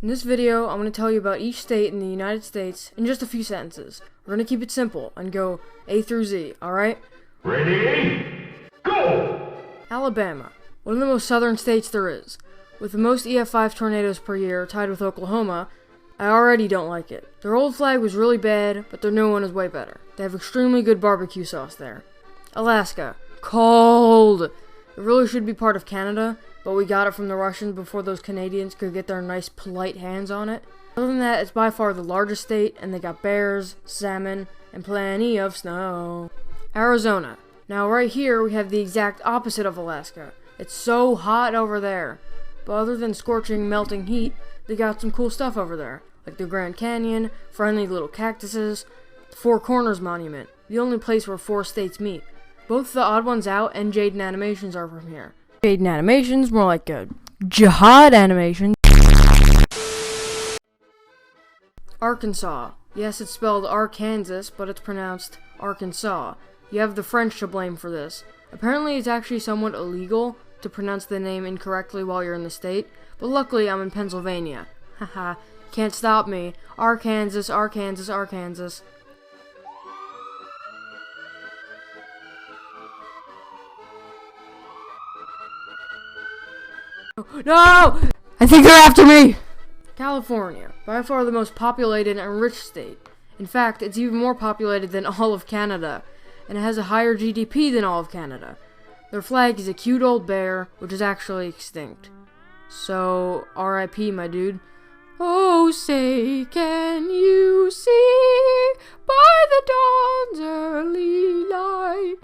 In this video, I'm going to tell you about each state in the United States in just a few sentences. We're going to keep it simple and go A through Z, alright? Ready? Go! Alabama, one of the most southern states there is. With the most EF5 tornadoes per year, tied with Oklahoma, I already don't like it. Their old flag was really bad, but their new one is way better. They have extremely good barbecue sauce there. Alaska, cold! It really should be part of Canada, but we got it from the Russians before those Canadians could get their nice, polite hands on it. Other than that, it's by far the largest state, and they got bears, salmon, and plenty of snow. Arizona. Now right here, we have the exact opposite of Alaska. It's so hot over there. But other than scorching, melting heat, they got some cool stuff over there, like the Grand Canyon, friendly little cactuses, the Four Corners Monument, the only place where 4 states meet. Both The Odd Ones Out and Jaden Animations are from here. Jaden Animations, more like a Jihad Animation. Arkansas. Yes, it's spelled Arkansas, but it's pronounced Arkansas. You have the French to blame for this. Apparently, it's actually somewhat illegal to pronounce the name incorrectly while you're in the state, but luckily I'm in Pennsylvania. Haha, can't stop me. Arkansas, Arkansas, Arkansas. No! I think they're after me! California, by far the most populated and rich state. In fact, it's even more populated than all of Canada, and it has a higher GDP than all of Canada. Their flag is a cute old bear, which is actually extinct. So, R.I.P. my dude. Oh, say, can you see by the dawn's early light?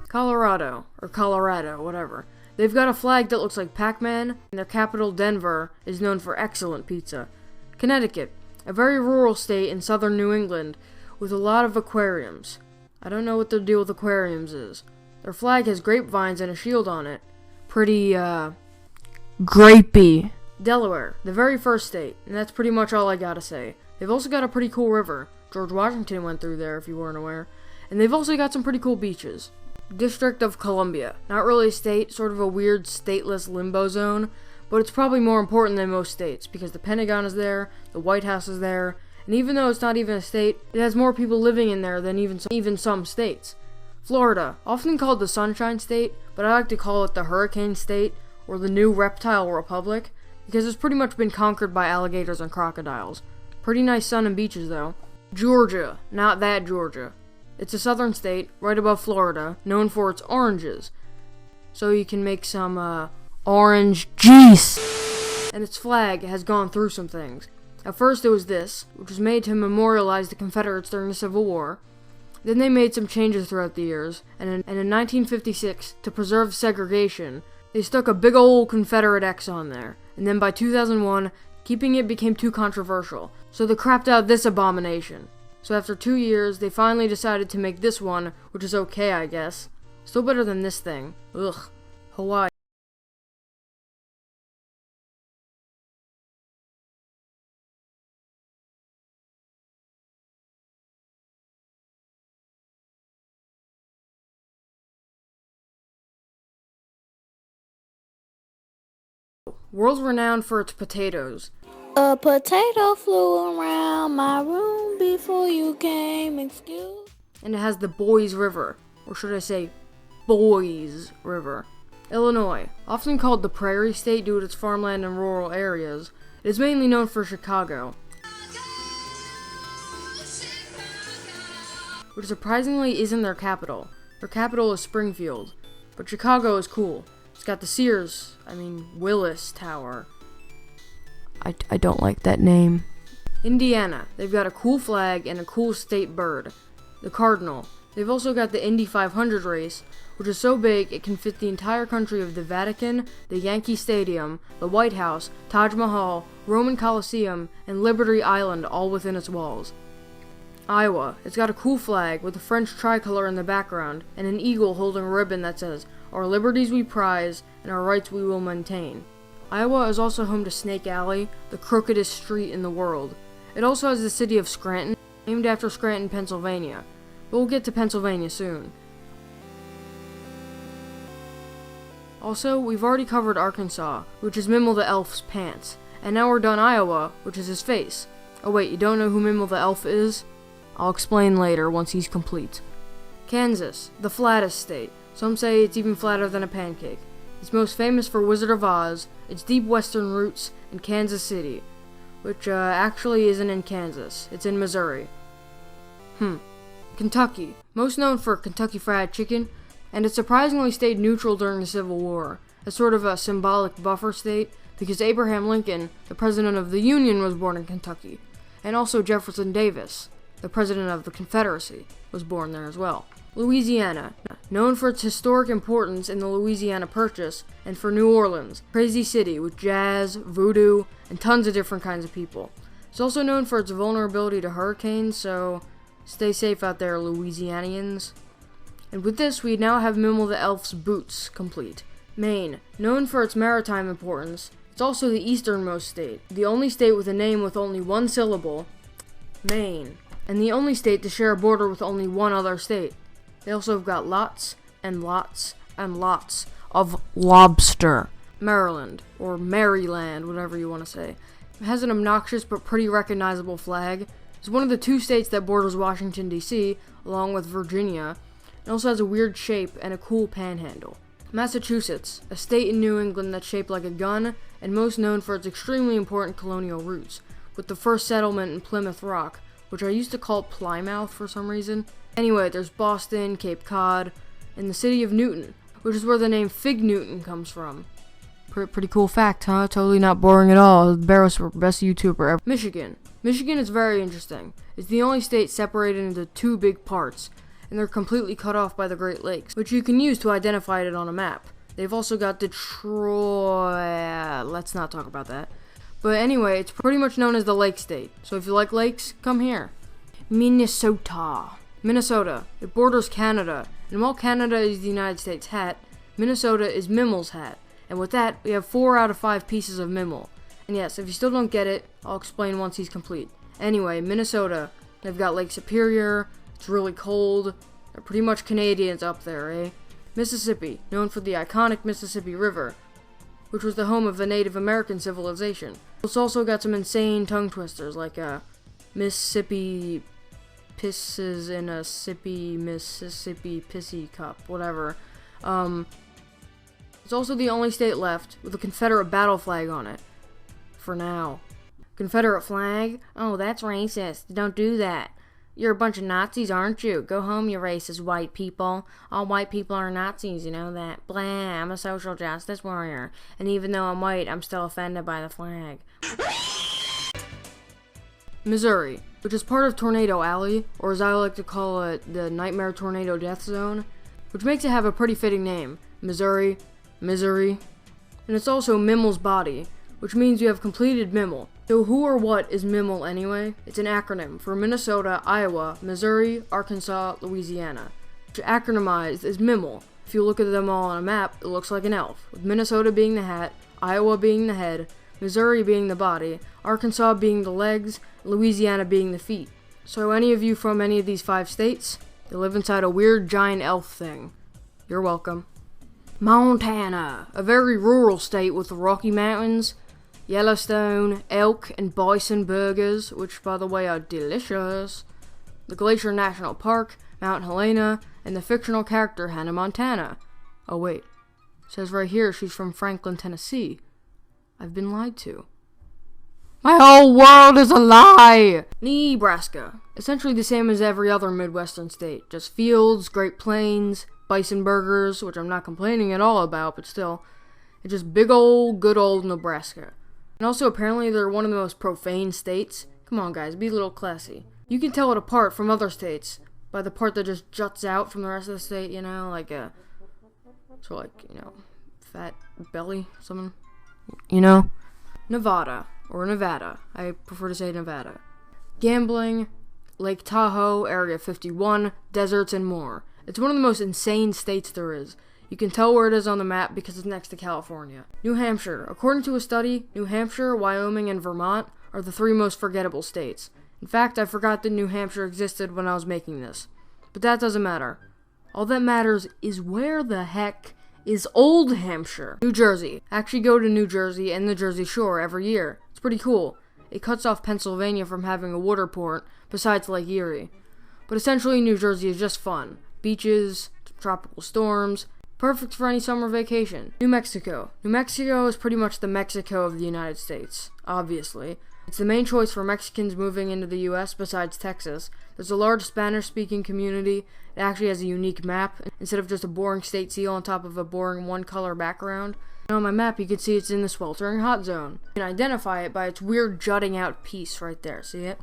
Colorado, or Colorado, whatever. They've got a flag that looks like Pac-Man, and their capital, Denver, is known for excellent pizza. Connecticut, a very rural state in southern New England, with a lot of aquariums. I don't know what their deal with aquariums is. Their flag has grapevines and a shield on it. Pretty, grapey. Delaware, the very first state, and that's pretty much all I gotta say. They've also got a pretty cool river. George Washington went through there, if you weren't aware. And they've also got some pretty cool beaches. District of Columbia. Not really a state, sort of a weird stateless limbo zone, but it's probably more important than most states, because the Pentagon is there, the White House is there, and even though it's not even a state, it has more people living in there than even some states. Florida, often called the Sunshine State, but I like to call it the Hurricane State, or the New Reptile Republic, because it's pretty much been conquered by alligators and crocodiles. Pretty nice sun and beaches, though. Georgia, not that Georgia. It's a southern state, right above Florida, known for its oranges. So you can make some, orange juice! And its flag has gone through some things. At first it was this, which was made to memorialize the Confederates during the Civil War. Then they made some changes throughout the years, and in 1956, to preserve segregation, they stuck a big ol' Confederate X on there. And then by 2001, keeping it became too controversial, so they crapped out this abomination. So after 2 years, they finally decided to make this one, which is okay, I guess. Still better than this thing. Ugh. Hawaii. World renowned for its potatoes. A potato flew around my room before you came, excuse. And it has the Boys River, or should I say, Boys River. Illinois, often called the Prairie State due to its farmland and rural areas, it is mainly known for Chicago, which surprisingly isn't their capital. Their capital is Springfield, but Chicago is cool. It's got the Willis Tower. I don't like that name. Indiana, they've got a cool flag and a cool state bird, the cardinal. They've also got the Indy 500 race, which is so big it can fit the entire country of the Vatican, the Yankee Stadium, the White House, Taj Mahal, Roman Coliseum, and Liberty Island all within its walls. Iowa, it's got a cool flag with a French tricolor in the background and an eagle holding a ribbon that says, "Our liberties we prize, and our rights we will maintain." Iowa is also home to Snake Alley, the crookedest street in the world. It also has the city of Scranton, named after Scranton, Pennsylvania. But we'll get to Pennsylvania soon. Also, we've already covered Arkansas, which is Mimel the Elf's pants. And now we're done Iowa, which is his face. Oh wait, you don't know who Mimel the Elf is? I'll explain later once he's complete. Kansas, the flattest state. Some say it's even flatter than a pancake. It's most famous for Wizard of Oz, its deep western roots, and Kansas City, which actually isn't in Kansas. It's in Missouri. Kentucky, most known for Kentucky Fried Chicken, and it surprisingly stayed neutral during the Civil War, as sort of a symbolic buffer state, because Abraham Lincoln, the President of the Union, was born in Kentucky, and also Jefferson Davis, the President of the Confederacy, was born there as well. Louisiana, known for its historic importance in the Louisiana Purchase, and for New Orleans, crazy city with jazz, voodoo, and tons of different kinds of people. It's also known for its vulnerability to hurricanes, so stay safe out there, Louisianians. And with this, we now have Mimel the Elf's boots complete. Maine, known for its maritime importance, it's also the easternmost state, the only state with a name with only one syllable, Maine, and the only state to share a border with only one other state. They also have got lots and lots and lots of lobster. Maryland, or Maryland, whatever you want to say. It has an obnoxious but pretty recognizable flag. It's one of the two states that borders Washington, D.C., along with Virginia. It also has a weird shape and a cool panhandle. Massachusetts, a state in New England that's shaped like a gun, and most known for its extremely important colonial roots, with the first settlement in Plymouth Rock, which I used to call Plymouth for some reason. Anyway, there's Boston, Cape Cod, and the city of Newton, which is where the name Fig Newton comes from. Pretty cool fact, huh? Totally not boring at all. Barrows for best YouTuber ever. Michigan. Michigan is very interesting. It's the only state separated into two big parts, and they're completely cut off by the Great Lakes, which you can use to identify it on a map. They've also got Detroit. Let's not talk about that. But anyway, it's pretty much known as the Lake State. So if you like lakes, come here. Minnesota. Minnesota. It borders Canada. And while Canada is the United States hat, Minnesota is Mimel's hat. And with that, we have 4 out of 5 pieces of Mimel. And yes, if you still don't get it, I'll explain once he's complete. Anyway, Minnesota. They've got Lake Superior. It's really cold. They're pretty much Canadians up there, eh? Mississippi, known for the iconic Mississippi River, which was the home of the Native American civilization. It's also got some insane tongue twisters, like Mississippi pisses in a sippy Mississippi pissy cup, whatever. It's also the only state left with a Confederate battle flag on it. For now. Confederate flag? Oh, that's racist. Don't do that. You're a bunch of Nazis, aren't you? Go home, you racist white people. All white people are Nazis, you know that. Blah, I'm a social justice warrior. And even though I'm white, I'm still offended by the flag. Missouri, which is part of Tornado Alley, or as I like to call it, the Nightmare Tornado Death Zone, which makes it have a pretty fitting name. Missouri. Misery. And it's also Mimel's body, which means you have completed Mimel. So who or what is Mimel anyway? It's an acronym for Minnesota, Iowa, Missouri, Arkansas, Louisiana, which acronymized is Mimel. If you look at them all on a map, it looks like an elf, with Minnesota being the hat, Iowa being the head, Missouri being the body, Arkansas being the legs, Louisiana being the feet. So any of you from any of these 5 states, they live inside a weird giant elf thing. You're welcome. Montana, a very rural state with the Rocky Mountains, Yellowstone, elk, and bison burgers, which by the way are delicious, the Glacier National Park, Mount Helena, and the fictional character Hannah Montana. Oh wait, it says right here she's from Franklin, Tennessee. I've been lied to. My whole world is a lie! Nebraska, essentially the same as every other Midwestern state, just fields, Great Plains, bison burgers, which I'm not complaining at all about, but still, it's just big old, good old Nebraska. And also, apparently, they're one of the most profane states. Come on, guys, be a little classy. You can tell it apart from other states by the part that just juts out from the rest of the state, you know, like fat belly, something, you know? Nevada, or Nevada. I prefer to say Nevada. Gambling, Lake Tahoe, Area 51, deserts, and more. It's one of the most insane states there is. You can tell where it is on the map because it's next to California. New Hampshire. According to a study, New Hampshire, Wyoming, and Vermont are the 3 most forgettable states. In fact, I forgot that New Hampshire existed when I was making this. But that doesn't matter. All that matters is where the heck is Old Hampshire. New Jersey. I actually go to New Jersey and the Jersey Shore every year. It's pretty cool. It cuts off Pennsylvania from having a water port besides Lake Erie. But essentially, New Jersey is just fun. Beaches, tropical storms, perfect for any summer vacation. New Mexico. New Mexico is pretty much the Mexico of the United States, obviously. It's the main choice for Mexicans moving into the U.S. besides Texas. There's a large Spanish-speaking community. It actually has a unique map, instead of just a boring state seal on top of a boring one-color background. And on my map, you can see it's in the sweltering hot zone. You can identify it by its weird jutting out piece right there. See it?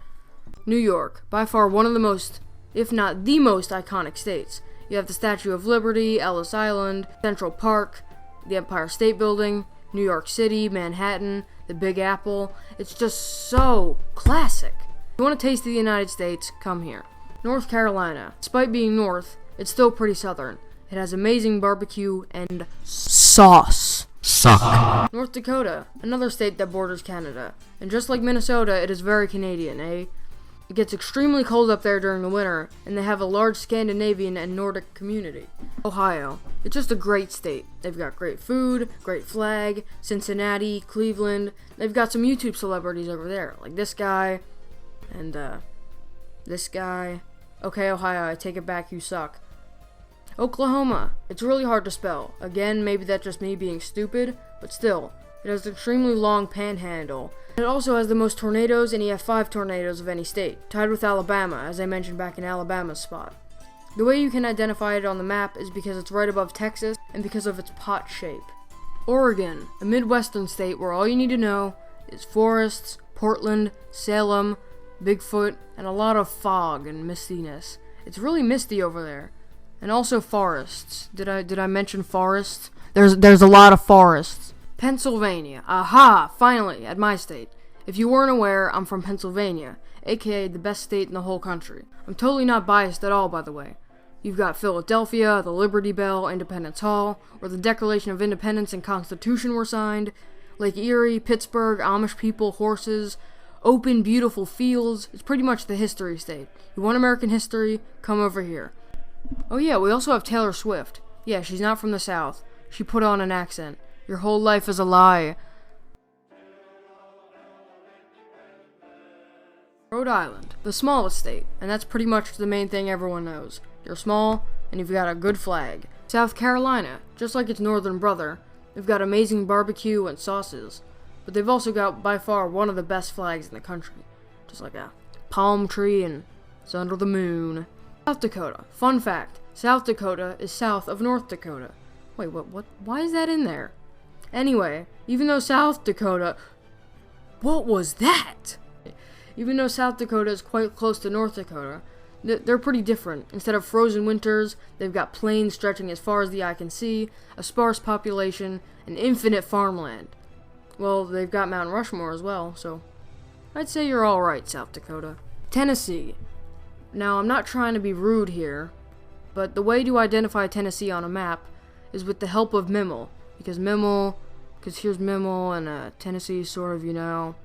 New York. By far one of the most, if not the most, iconic states. You have the Statue of Liberty, Ellis Island, Central Park, the Empire State Building, New York City, Manhattan, the Big Apple. It's just so classic. If you want a taste of the United States, come here. North Carolina. Despite being north, it's still pretty southern. It has amazing barbecue and sauce. Suck. North Dakota, another state that borders Canada. And just like Minnesota, it is very Canadian, eh? It gets extremely cold up there during the winter, and they have a large Scandinavian and Nordic community. Ohio. It's just a great state. They've got great food, great flag, Cincinnati, Cleveland. They've got some YouTube celebrities over there, like this guy, and this guy. Okay, Ohio, I take it back, you suck. Oklahoma. It's really hard to spell. Again, maybe that's just me being stupid, but still. It has an extremely long panhandle. It also has the most tornadoes and EF5 tornadoes of any state, tied with Alabama, as I mentioned back in Alabama's spot. The way you can identify it on the map is because it's right above Texas and because of its pot shape. Oregon, a Midwestern state where all you need to know is forests, Portland, Salem, Bigfoot, and a lot of fog and mistiness. It's really misty over there. And also forests. Did I mention forests? There's a lot of forests. Pennsylvania. Aha! Finally, at my state. If you weren't aware, I'm from Pennsylvania, aka the best state in the whole country. I'm totally not biased at all, by the way. You've got Philadelphia, the Liberty Bell, Independence Hall, where the Declaration of Independence and Constitution were signed, Lake Erie, Pittsburgh, Amish people, horses, open, beautiful fields. It's pretty much the history state. You want American history? Come over here. Oh yeah, we also have Taylor Swift. Yeah, she's not from the South. She put on an accent. Your whole life is a lie. Rhode Island, the smallest state, and that's pretty much the main thing everyone knows. You're small, and you've got a good flag. South Carolina, just like its northern brother, they've got amazing barbecue and sauces, but they've also got by far one of the best flags in the country. Just like a palm tree and it's under the moon. South Dakota, fun fact, South Dakota is south of North Dakota. Wait, what, why is that in there? Anyway, even though South Dakota... What was that? Even though South Dakota is quite close to North Dakota, they're pretty different. Instead of frozen winters, they've got plains stretching as far as the eye can see, a sparse population, and infinite farmland. Well, they've got Mount Rushmore as well, so... I'd say you're alright, South Dakota. Tennessee. Now, I'm not trying to be rude here, but the way to identify Tennessee on a map is with the help of Mimel. Because here's Mimel, and Tennessee is sort of, you know,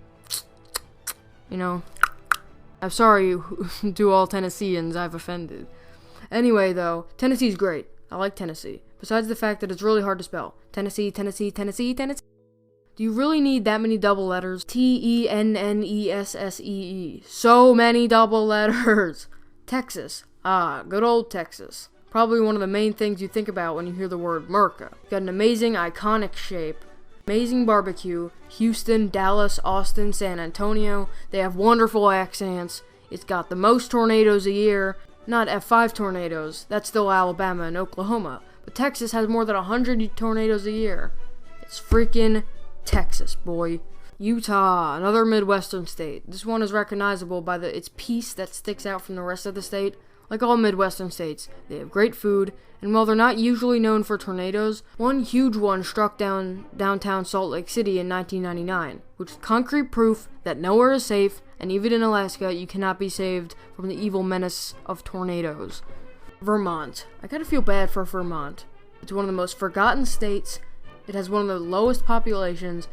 I'm sorry to all Tennesseans I've offended. Anyway, though, Tennessee's great. I like Tennessee. Besides the fact that it's really hard to spell. Tennessee, Tennessee, Tennessee, Tennessee. Do you really need that many double letters? Tennessee. So many double letters. Texas. Ah, good old Texas. Probably one of the main things you think about when you hear the word Merca. Got an amazing, iconic shape, amazing barbecue, Houston, Dallas, Austin, San Antonio. They have wonderful accents. It's got the most tornadoes a year. Not F5 tornadoes, that's still Alabama and Oklahoma. But Texas has more than 100 tornadoes a year. It's freaking Texas, boy. Utah, another Midwestern state. This one is recognizable by its piece that sticks out from the rest of the state. Like all Midwestern states, they have great food, and while they're not usually known for tornadoes, one huge one struck downtown Salt Lake City in 1999, which is concrete proof that nowhere is safe, and even in Alaska, you cannot be saved from the evil menace of tornadoes. Vermont. I kinda feel bad for Vermont. It's one of the most forgotten states, it has one of the lowest populations,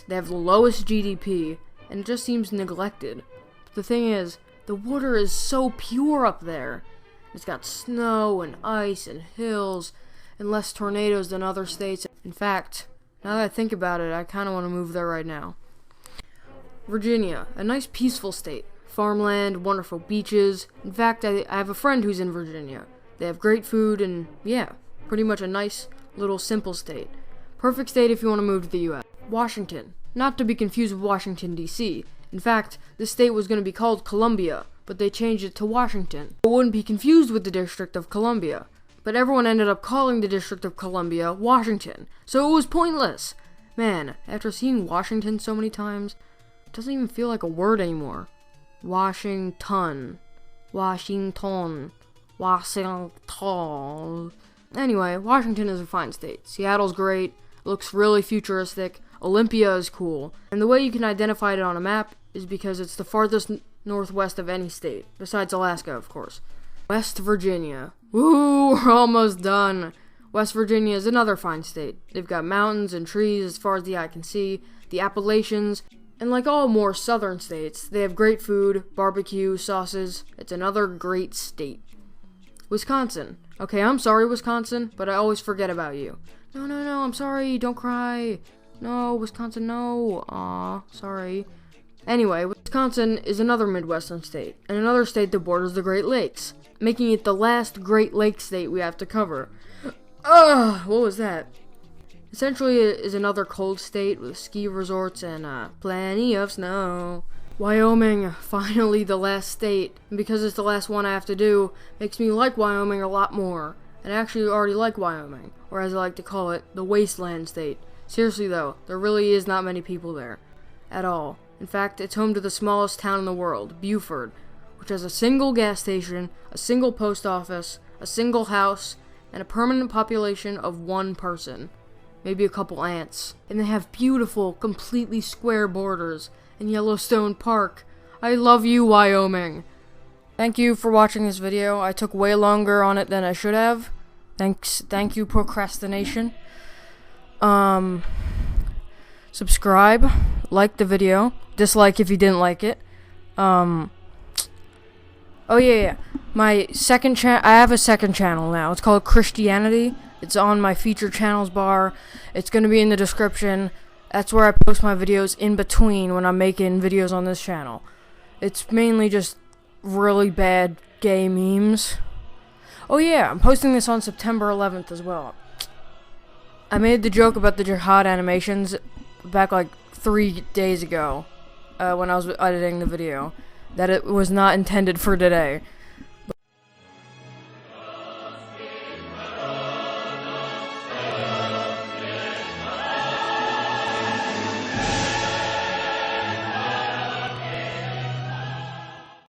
they have the lowest GDP, and it just seems neglected. But the thing is, the water is so pure up there. It's got snow and ice and hills and less tornadoes than other states. In fact, now that I think about it, I kind of want to move there right now. Virginia, a nice peaceful state. Farmland, wonderful beaches. In fact, I have a friend who's in Virginia. They have great food and, yeah, pretty much a nice, little, simple state. Perfect state if you want to move to the U.S. Washington, not to be confused with Washington, D.C. In fact, this state was going to be called Columbia, but they changed it to Washington. It wouldn't be confused with the District of Columbia. But everyone ended up calling the District of Columbia Washington, so it was pointless. Man, after seeing Washington so many times, it doesn't even feel like a word anymore. Washington. Washington. Washington. Anyway, Washington is a fine state. Seattle's great. It looks really futuristic. Olympia is cool. And the way you can identify it on a map is because it's the farthest northwest of any state, besides Alaska, of course. West Virginia. Woo, we're almost done. West Virginia is another fine state. They've got mountains and trees as far as the eye can see, the Appalachians, and like all more southern states, they have great food, barbecue, sauces. It's another great state. Wisconsin. Okay, I'm sorry, Wisconsin, but I always forget about you. No, I'm sorry, don't cry. No, Wisconsin, no. Aw, sorry. Anyway, Wisconsin is another Midwestern state, and another state that borders the Great Lakes, making it the last Great Lakes state we have to cover. Ugh, what was that? Essentially, it is another cold state with ski resorts and plenty of snow. Wyoming, finally the last state, and because it's the last one I have to do, makes me like Wyoming a lot more. And I actually already like Wyoming, or as I like to call it, the wasteland state. Seriously though, there really is not many people there. At all. In fact, it's home to the smallest town in the world, Beaufort, which has a single gas station, a single post office, a single house, and a permanent population of 1 person. Maybe a couple ants. And they have beautiful, completely square borders in Yellowstone Park. I love you, Wyoming. Thank you for watching this video. I took way longer on it than I should have. Thank you, procrastination. Subscribe, like the video, dislike if you didn't like it. Oh yeah. My second I have a second channel now. It's called Christianity. It's on my featured channels bar. It's gonna be in the description. That's where I post my videos in between when I'm making videos on this channel. It's mainly just really bad gay memes. Oh yeah, I'm posting this on September 11th as well. I made the joke about the jihad animations back like 3 days ago when I was editing the video, that it was not intended for today.